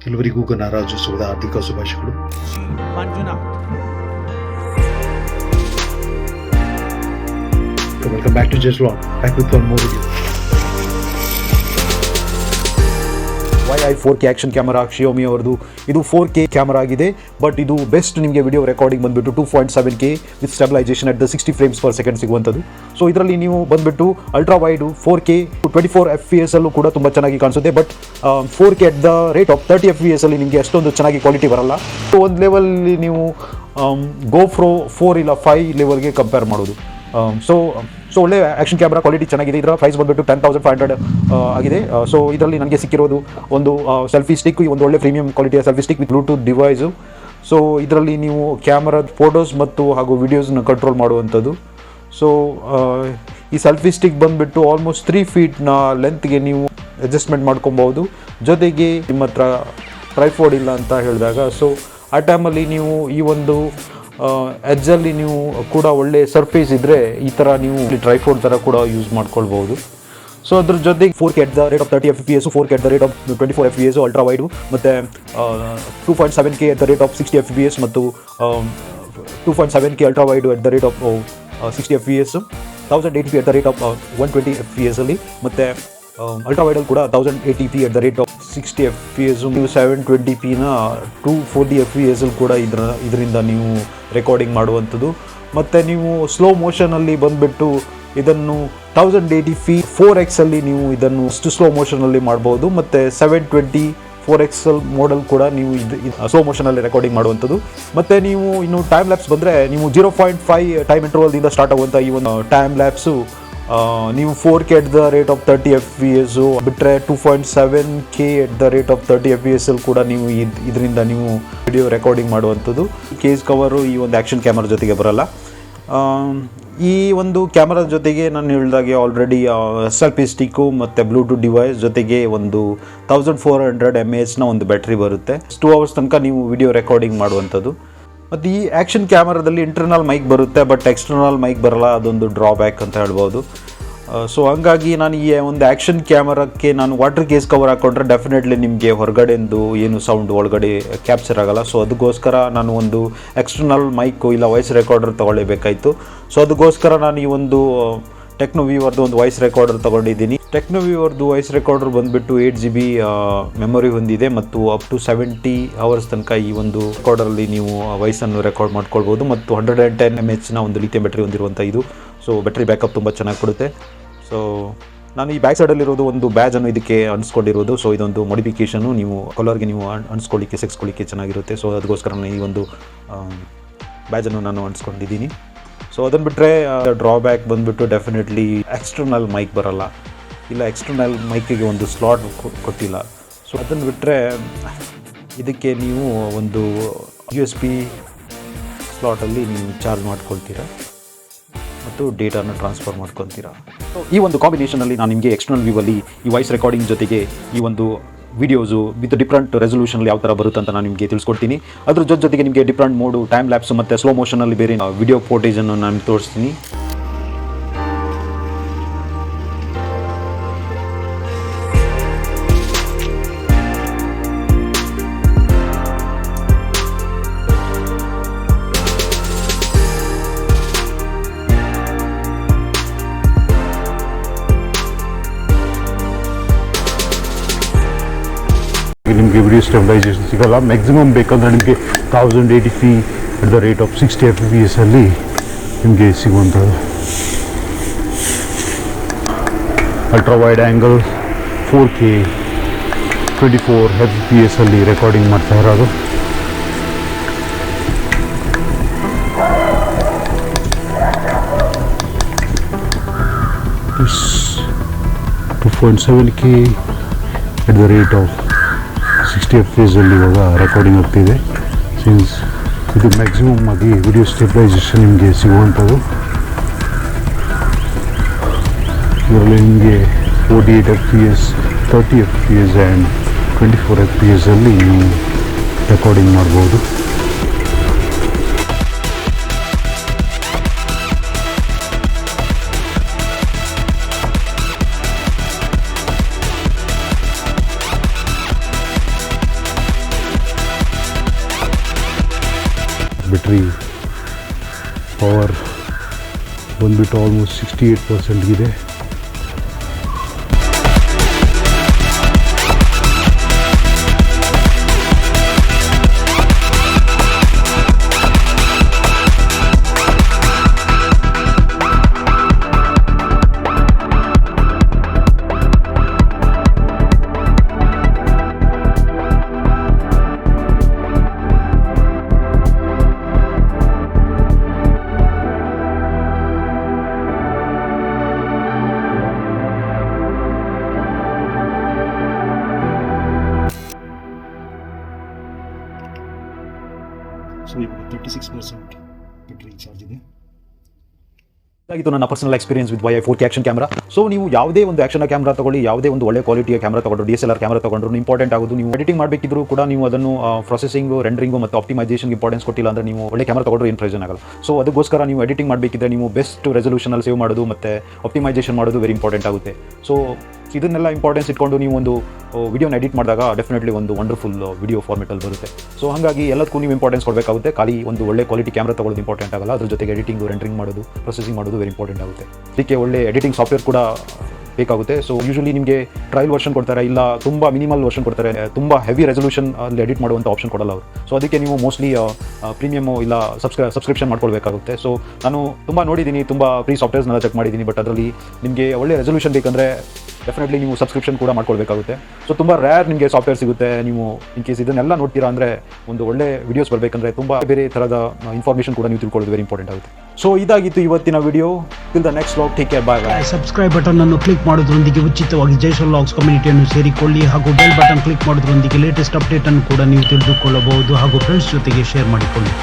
ಎಲ್ಲರಿಗೂ ಗಣರಾಜ್ಯೋತ್ಸವದ ಆರ್ಥಿಕ ಶುಭಾಶಯಗಳು. Welcome back to Just Vlog, back with one more video. YI 4K action camera Xiaomi ಅವರದು. ಇದು 4K ಕ್ಯಾಮರಾ ಆಗಿದೆ, ಬಟ್ ಇದು ಬೆಸ್ಟ್ ನಿಮಗೆ ವಿಡಿಯೋ ರೆಕಾರ್ಡಿಂಗ್ ಬಂದುಬಿಟ್ಟು 2.7K with stabilization at the 60 frames per second ಸಿಗುವಂಥದ್ದು. ಸೊ ಇದರಲ್ಲಿ ನೀವು ಬಂದುಬಿಟ್ಟು ಅಲ್ಟ್ರಾ ವೈಡ್ 4K 24 FPS ಅಲ್ಲೂ ಕೂಡ ತುಂಬ ಚೆನ್ನಾಗಿ ಕಾಣಿಸುತ್ತೆ. But 4K at the rate of 30 FPS ಅಲ್ಲಿ ನಿಮಗೆ ಅಷ್ಟೊಂದು ಚೆನ್ನಾಗಿ ಕ್ವಾಲಿಟಿ ಬರಲ್ಲ. ಸೊ ಒಂದು ಲೆವೆಲ್ಲಿ ನೀವು GoPro 4 ಇಲ್ಲ 5 ಲೆವೆಲ್ಗೆ ಕಂಪೇರ್ ಮಾಡೋದು. ಸೊ ಒಳ್ಳೆ ಆ್ಯಕ್ಷನ್ ಕ್ಯಾಮ್ರಾ ಕ್ವಾಲಿಟಿ ಚೆನ್ನಾಗಿದೆ. ಇದರ ಪ್ರೈಸ್ ಬಂದುಬಿಟ್ಟು 10,500 ಆಗಿದೆ. ಸೊ ಇದರಲ್ಲಿ ನನಗೆ ಸಿಕ್ಕಿರೋದು ಒಂದು ಸೆಲ್ಫಿ ಸ್ಟಿಕ್, ಒಂದು ಒಳ್ಳೆ ಪ್ರೀಮಿಯಂ ಕ್ವಾಲಿಟಿಯ selfie stick with Bluetooth device. So ಇದರಲ್ಲಿ ನೀವು ಕ್ಯಾಮರಾದ ಫೋಟೋಸ್ ಮತ್ತು ಹಾಗೂ ವಿಡಿಯೋಸ್ನ ಕಂಟ್ರೋಲ್ ಮಾಡುವಂಥದ್ದು. ಸೊ ಈ ಸೆಲ್ಫಿ ಸ್ಟಿಕ್ ಬಂದುಬಿಟ್ಟು ಆಲ್ಮೋಸ್ಟ್ 3 ಫೀಟ್ನ ಲೆಂತ್ಗೆ ನೀವು ಅಡ್ಜಸ್ಟ್ಮೆಂಟ್ ಮಾಡ್ಕೊಬೋದು. ಜೊತೆಗೆ ನಿಮ್ಮ ಹತ್ರ ಟ್ರೈಫೋರ್ಡ್ ಇಲ್ಲ ಅಂತ ಹೇಳಿದಾಗ, ಸೊ ಆ ಟೈಮಲ್ಲಿ ನೀವು ಈ ಒಂದು ಎಡ್ಜಲ್ಲಿ ನೀವು ಕೂಡ ಒಳ್ಳೆ ಸರ್ಫೇಸ್ ಇದ್ದರೆ ಈ ಥರ ನೀವು ಟ್ರೈಫೋರ್ಡ್ ಥರ ಕೂಡ ಯೂಸ್ ಮಾಡ್ಕೊಳ್ಬೋದು. ಸೊ ಅದ್ರ ಜೊತೆಗೆ 4K at the rate of 30 FPS, 4K at the rate of 24 FPS ultra wide, ಮತ್ತು 2.7K at the rate of 60 FPS ಮತ್ತು 2.7K ultra wide at the rate of 60 FPS, 1080p at the rate of 120 FPS ಅಲ್ಲಿ, ಮತ್ತು ultra ವೈಡಲ್ಲಿ ಕೂಡ 1080p at the rate of 60 FPS, ನೀವು 720pನ 240 FPS ಅಲ್ಲಿ ಕೂಡ ಇದರಿಂದ ನೀವು ರೆಕಾರ್ಡಿಂಗ್ ಮಾಡುವಂಥದ್ದು. ಮತ್ತು ನೀವು ಸ್ಲೋ ಮೋಷನಲ್ಲಿ ಬಂದುಬಿಟ್ಟು ಇದನ್ನು 1080p 4x ಅಲ್ಲಿ ನೀವು ಇದನ್ನು ಸ್ಲೋ ಮೋಷನಲ್ಲಿ ಮಾಡ್ಬೋದು. ಮತ್ತು 720 4XL ಮೋಡಲ್ ಕೂಡ ನೀವು ಸ್ಲೋ ಮೋಷನಲ್ಲಿ ರೆಕಾರ್ಡಿಂಗ್ ಮಾಡುವಂಥದ್ದು. ಮತ್ತು ನೀವು ಇನ್ನು ಟೈಮ್ ಲ್ಯಾಪ್ಸ್ ಬಂದರೆ ನೀವು 0.5 ಟೈಮ್ ಇಂಟರ್ವಲ್ದಿಂದ ಸ್ಟಾರ್ಟ್ ಆಗುವಂಥ ಈ ಒಂದು ಟೈಮ್ ಲ್ಯಾಪ್ಸು ನೀವು 4K at the rate of 30 FPS ಬಿಟ್ಟರೆ 2.7K at the rate of 30 FPS ಅಲ್ಲಿ ಕೂಡ ನೀವು ಇದರಿಂದ ನೀವು ವಿಡಿಯೋ ರೆಕಾರ್ಡಿಂಗ್ ಮಾಡುವಂಥದ್ದು. ಕೇಸ್ ಕವರು ಈ ಒಂದು ಆ್ಯಕ್ಷನ್ ಕ್ಯಾಮರಾ ಜೊತೆಗೆ ಬರಲ್ಲ. ಈ ಒಂದು ಕ್ಯಾಮರಾ ಜೊತೆಗೆ ನಾನು ಹೇಳಿದಾಗೆ ಆಲ್ರೆಡಿ ಸೆಲ್ಫಿ ಸ್ಟಿಕ್ಕು ಮತ್ತು ಬ್ಲೂಟೂತ್ ಡಿವೈಸ್ ಜೊತೆಗೆ ಒಂದು 1400 mAhನ ಒಂದು ಬ್ಯಾಟ್ರಿ ಬರುತ್ತೆ. 2 ಅವರ್ಸ್ ತನಕ ನೀವು ವಿಡಿಯೋ ರೆಕಾರ್ಡಿಂಗ್ ಮಾಡುವಂಥದ್ದು. ಮತ್ತು ಈ ಆ್ಯಕ್ಷನ್ ಕ್ಯಾಮರಾದಲ್ಲಿ ಇಂಟರ್ನಲ್ ಮೈಕ್ ಬರುತ್ತೆ, ಬಟ್ ಎಕ್ಸ್ಟರ್ನಲ್ ಮೈಕ್ ಬರಲ್ಲ. ಅದೊಂದು ಡ್ರಾಬ್ಯಾಕ್ ಅಂತ ಹೇಳ್ಬೋದು. ಸೊ ಹಂಗಾಗಿ ನಾನು ಈ ಒಂದು ಆ್ಯಕ್ಷನ್ ಕ್ಯಾಮರಾಕ್ಕೆ ನಾನು ವಾಟರ್ ಕೇಸ್ ಕವರ್ ಹಾಕ್ಕೊಂಡ್ರೆ ಡೆಫಿನೆಟ್ಲಿ ನಿಮಗೆ ಹೊರಗಡೆಂದು ಏನು ಸೌಂಡ್ ಒಳಗಡೆ ಕ್ಯಾಪ್ಚರ್ ಆಗೋಲ್ಲ. ಸೊ ಅದಕ್ಕೋಸ್ಕರ ನಾನು ಒಂದು ಎಕ್ಸ್ಟರ್ನಲ್ ಮೈಕು ಇಲ್ಲ ವಾಯ್ಸ್ ರೆಕಾರ್ಡರ್ ತೊಗೊಳ್ಳೇಬೇಕಾಯಿತು. ಸೊ ಅದಕ್ಕೋಸ್ಕರ ನಾನು ಈ ಒಂದು ಟೆಕ್ನೋವ್ಯೂ ಅವ್ರದ್ದು ಒಂದು ವಾಯ್ಸ್ ರೆಕಾರ್ಡರ್ ತೊಗೊಂಡಿದ್ದೀನಿ. ಟೆಕ್ನೋವ್ಯೂ ಅವ್ರದ್ದು ವಾಯ್ಸ್ ರೆಕಾರ್ಡರ್ ಬಂದುಬಿಟ್ಟು 8GB ಮೆಮೊರಿ ಹೊಂದಿದೆ ಮತ್ತು ಅಪ್ ಟು 70 hours ತನಕ ಈ ಒಂದು ರೆಕಾರ್ಡರಲ್ಲಿ ನೀವು ವಾಯ್ಸನ್ನು ರೆಕಾರ್ಡ್ ಮಾಡ್ಕೊಳ್ಬೋದು. ಮತ್ತು 110 mAhನ ಒಂದು ಲಿಥಿಯಂ ಬ್ಯಾಟ್ರಿ ಹೊಂದಿರುವಂಥ ಇದು. ಸೊ ಬ್ಯಾಟ್ರಿ ಬ್ಯಾಕಪ್ ತುಂಬ ಚೆನ್ನಾಗಿ ಕೊಡುತ್ತೆ. ಸೊ ನಾನು ಈ ಬ್ಯಾಕ್ ಸೈಡಲ್ಲಿರೋದು ಒಂದು ಬ್ಯಾಜನ್ನು ಇದಕ್ಕೆ ಅಣಿಸ್ಕೊಂಡಿರೋದು. ಸೊ ಇದೊಂದು ಮಾಡಿಫಿಕೇಷನು, ನೀವು ಕಲರ್ಗೆ ನೀವು ಅಣಿಸ್ಕೊಳ್ಳಿಕ್ಕೆ ಸೆಕ್ಸ್ಕೊಳ್ಳಿಕ್ಕೆ ಚೆನ್ನಾಗಿರುತ್ತೆ. ಸೊ ಅದಕ್ಕೋಸ್ಕರ ನಾನು ಈ ಒಂದು ಬ್ಯಾಜನ್ನು ನಾನು ಅಣಿಸ್ಕೊಂಡಿದ್ದೀನಿ. ಸೊ ಅದನ್ನು ಬಿಟ್ಟರೆ ಡ್ರಾಬ್ಯಾಕ್ ಬಂದುಬಿಟ್ಟು ಡೆಫಿನೆಟ್ಲಿ ಎಕ್ಸ್ಟರ್ನಲ್ ಮೈಕ್ ಬರಲ್ಲ, ಇಲ್ಲ ಎಕ್ಸ್ಟರ್ನಲ್ ಮೈಕಿಗೆ ಒಂದು ಸ್ಲಾಟ್ ಕೊಟ್ಟಿಲ್ಲ. ಸೊ ಅದನ್ನು ಬಿಟ್ಟರೆ ಇದಕ್ಕೆ ನೀವು ಒಂದು USB ಸ್ಲಾಟಲ್ಲಿ ನೀವು ಚಾರ್ಜ್ ಮಾಡ್ಕೊಳ್ತೀರಾ ಮತ್ತು ಡೇಟಾನ ಟ್ರಾನ್ಸ್ಫರ್ ಮಾಡ್ಕೊತೀರಾ. ಸೊ ಈ ಒಂದು ಕಾಂಬಿನೇಷನಲ್ಲಿ ನಾನು ನಿಮಗೆ ಎಕ್ಸ್ಟರ್ನಲ್ ವ್ಯೂವಲ್ಲಿ ಈ ವಾಯ್ಸ್ ರೆಕಾರ್ಡಿಂಗ್ ಜೊತೆಗೆ ಈ ಒಂದು ವಿಡಿಯೋಸು ವಿತ್ ಡಿಫ್ರೆಂಟ್ ರೆಸೊಲ್ಯೂಷನಲ್ಲಿ ಯಾವ ಥರ ಬರುತ್ತೆ ಅಂತ ನಾನು ನಿಮಗೆ ತಿಳಿಸ್ಕೊಡ್ತೀನಿ. ಅದ್ರ ಜೊತೆಗೆ ನಿಮಗೆ ಡಿಫ್ರೆಂಟ್ ಮೋಡು, ಟೈಮ್ ಲ್ಯಾಪ್ಸು ಮತ್ತು ಸ್ಲೋ ಮೋಷನಲ್ಲಿ ಬೇರೆ ವಿಡಿಯೋ ಫೋಟೇಜನ್ನು ನಾನು ತೋರಿಸ್ತೀನಿ. ನಿಮಗೆ ವಿಡಿಯೋ ಸ್ಟೆಬಿಲೈಸೇಷನ್ ಸಿಗೋಲ್ಲ. ಮ್ಯಾಕ್ಸಿಮಮ್ ಬೇಕಂದರೆ ನಿಮಗೆ 1080p at the rate of 60 FPS ಅಲ್ಲಿ ನಿಮಗೆ ಸಿಗುವಂಥದ್ದು. Ultra wide angle 4K 24 FPS ಅಲ್ಲಿ ರೆಕಾರ್ಡಿಂಗ್ ಮಾಡ್ತಾ ಇರೋದು. This 2.7K at the rate of 60 FPS ಅಲ್ಲಿ ಇವಾಗ ರೆಕಾರ್ಡಿಂಗ್ ಆಗ್ತಿದೆ. ಸಿನ್ಸ್ ಇದು ಮ್ಯಾಕ್ಸಿಮಮ್ ಆಗಿ ವಿಡಿಯೋ ಸ್ಟೆಬಿಲೈಸೇಷನ್ ನಿಮಗೆ ಸಿಗುವಂಥದ್ದು. ಇದರಲ್ಲಿ ನಿಮಗೆ 48 FPS, 30 FPS ಆ್ಯಂಡ್ 24 FPS ಅಲ್ಲಿ ನೀವು ರೆಕಾರ್ಡಿಂಗ್ ಮಾಡ್ಬೋದು. ಬ್ಯಾಟ್ರಿ ಪವರ್ ಬಂದುಬಿಟ್ಟು ಆಲ್ಮೋಸ್ಟ್ 68% ಇದೆ. ಸೊ ಇವಾಗ 36% ಬ್ಯಾಟ್ರಿ ಚಾರ್ಜ್ ಇದೆ. ಇದಾಗಿತ್ತು ನನ್ನ personal experience with Y 4K action camera. So ನೀವು ಯಾವುದೇ ಒಂದು ಆಕ್ಷನ್ ಕ್ಯಾಮ್ರಾ ತಗೊಳ್ಳಿ, ಯಾವುದೇ ಒಂದು ಒಳ್ಳೆ ಕ್ವಾಲಿಟಿಯ ಕ್ಯಾಮ್ರಾ ತಗೊಂಡ್ರು, DSLR ಕ್ಯಾಮ್ರಾ ತಗೊಂಡ್ರು ಇಂಪಾರ್ಟೆಂಟ್ ಆಗೋದು ನೀವು ಎಡಿಟಿಂಗ್ ಮಾಡಬೇಕಿದ್ರು ಕೂಡ ನೀವು ಅದನ್ನು ಪ್ರೊಸೆಸಿಂಗು, ರೆಂಡರಿಂಗು ಮತ್ತು ಆಪ್ಟಿಮೈಸೇಷನ್ಗೆ ಇಂಪಾರ್ಟೆನ್ಸ್ ಕೊಟ್ಟಿಲ್ಲ ಅಂದರೆ ನೀವು ಒಳ್ಳೆ ಕ್ಯಾಮ್ರಾ ತಗೊಂಡ್ರು ಏನು ಪ್ರಯೋಜನ ಆಗಲ್ಲ. ಸೊ ಅದಕ್ಕೋಸ್ಕರ ನೀವು ಎಡಿಟಿಂಗ್ ಮಾಡಬೇಕಿದ್ರೆ ನೀವು ಬೆಸ್ಟ್ ರೆಸಲ್ಯೂಷನಲ್ಲಿ ಸೇವ್ ಮಾಡೋದು ಮತ್ತು ಆಪ್ಟಿಮೈಸೇಷನ್ ಮಾಡೋದು ವೆರಿ ಇಂಪಾರ್ಟೆಂಟ್ ಆಗುತ್ತೆ. ಸೊ ಇದನ್ನೆಲ್ಲ ಇಂಪಾರ್ಟೆನ್ಸ್ ಇಟ್ಕೊಂಡು ನೀವು ಒಂದು ವಿಡಿಯೋನ ಎಡಿಟ್ ಮಾಡಿದಾಗ ಡೆಫಿನೆಟ್ಲಿ ಒಂದು ವಂಡರ್ಫುಲ್ ವಿಡಿಯೋ ಫಾರ್ಮೆಟಲ್ಲಿ ಬರುತ್ತೆ. ಸೊ ಹಾಗಾಗಿ ಎಲ್ಲದಕ್ಕೂ ನೀವು ಇಂಪಾರ್ಟೆನ್ಸ್ ಕೊಡಬೇಕಾಗುತ್ತೆ. ಖಾಲಿ ಒಂದು ಒಳ್ಳೆ ಕ್ವಾಲಿಟಿ ಕ್ಯಾಮ್ರಾ ತಗೊಳ್ಳೋದು ಇಂಪಾರ್ಟೆಂಟ್ ಆಗಲ್ಲ, ಅದ್ರ ಜೊತೆಗೆ ಎಡಿಟಿಂಗು, ರೆಂಡರಿಂಗ್ ಮಾಡೋದು, ಪ್ರೊಸೆಸಿಂಗ್ ಮಾಡೋದು ವೆರಿ ಇಂಪಾರ್ಟೆಂಟ್ ಆಗುತ್ತೆ. ಅದಕ್ಕೆ ಒಳ್ಳೆ ಎಡಿಟಿಂಗ್ ಸಾಫ್ಟ್ವೇರ್ ಕೂಡ ಬೇಕಾಗುತ್ತೆ. ಸೊ ಯೂಶಲಿ ನಿಮಗೆ ಟ್ರಯಲ್ ವರ್ಷನ್ ಕೊಡ್ತಾರೆ, ಇಲ್ಲ ತುಂಬ ಮಿನಿಮಲ್ ವರ್ಷನ್ ಕೊಡ್ತಾರೆ, ತುಂಬ ಹೆವಿ ರೆಸಲ್ಯೂಷನ್ ಅಲ್ಲಿ ಎಡಿಟ್ ಮಾಡುವಂಥ ಆಪ್ಷನ್ ಕೊಡಲ್ಲ ಅವರು. ಸೊ ಅದಕ್ಕೆ ನೀವು ಮೋಸ್ಟ್ಲಿ ಪ್ರೀಮಿಯಮು ಇಲ್ಲ ಸಬ್ಸ್ಕ್ರಿಪ್ಷನ್ ಮಾಡ್ಕೊಳ್ಬೇಕಾಗುತ್ತೆ. ಸೊ ನಾನು ತುಂಬ ನೋಡಿದ್ದೀನಿ, ತುಂಬ ಫ್ರೀ ಸಾಫ್ಟ್ವೇರ್ಸ್ನೆಲ್ಲ ಚೆಕ್ ಮಾಡಿದ್ದೀನಿ, ಬಟ್ ಅದರಲ್ಲಿ ನಿಮಗೆ ಒಳ್ಳೆ ರೆಸಲ್ಯೂಷನ್ ಬೇಕಂದರೆ ಡೆಫಿನೆಟ್ಲಿ ನೀವು ಸಬ್ಸ್ಕ್ರಿಪ್ಷನ್ ಕೂಡ ಮಾಡ್ಕೊಳ್ಬೇಕಾಗುತ್ತೆ. ಸೊ ತುಂಬ ರೇರ್ ನಿಮಗೆ ಸಾಫ್ಟ್ವೇರ್ ಸಿಗುತ್ತೆ. ನೀವು ಇನ್ ಕೇಸ್ ಇದನ್ನೆಲ್ಲ ನೋಡ್ತೀರಾ ಅಂದರೆ ಒಂದು ಒಳ್ಳೆ ವಿಡಿಯೋಸ್ ಬರಬೇಕಂದ್ರೆ ತುಂಬ ಬೇರೆ ಥರದ ಇನ್ಫಾರ್ಮೇಷನ್ ಕೂಡ ನೀವು ತಿಳ್ಕೊಳ್ಳೋದು ವೆರಿ ಇಂಪಾರ್ಟೆಂಟ್ ಆಗುತ್ತೆ. ಸೊ ಇದಾಗಿತ್ತು ಇವತ್ತಿನ video. Till the next vlog, take care, bye. Subscribe button ಅನ್ನು ಕ್ಲಿಕ್ ಮಾಡೋದ್ರೊಂದಿಗೆ ಉಚಿತವಾಗಿ ಜೈಸಲ್ ವ್ಲಾಗ್ಸ್ ಕಮ್ಯುನಿಟಿಯನ್ನು ಸೇರಿಕೊಳ್ಳಿ, ಹಾಗೂ ಬೆಲ್ ಬಟನ್ ಕ್ಲಿಕ್ ಮಾಡೋದ್ರೊಂದಿಗೆ ಲೇಟೆಸ್ಟ್ ಅಪ್ಡೇಟ್ ಅನ್ನು ಕೂಡ ನೀವು ತಿಳಿದುಕೊಳ್ಳಬಹುದು, ಹಾಗೂ ಫ್ರೆಂಡ್ಸ್ ಜೊತೆಗೆ ಶೇರ್ ಮಾಡಿಕೊಳ್ಳಿ.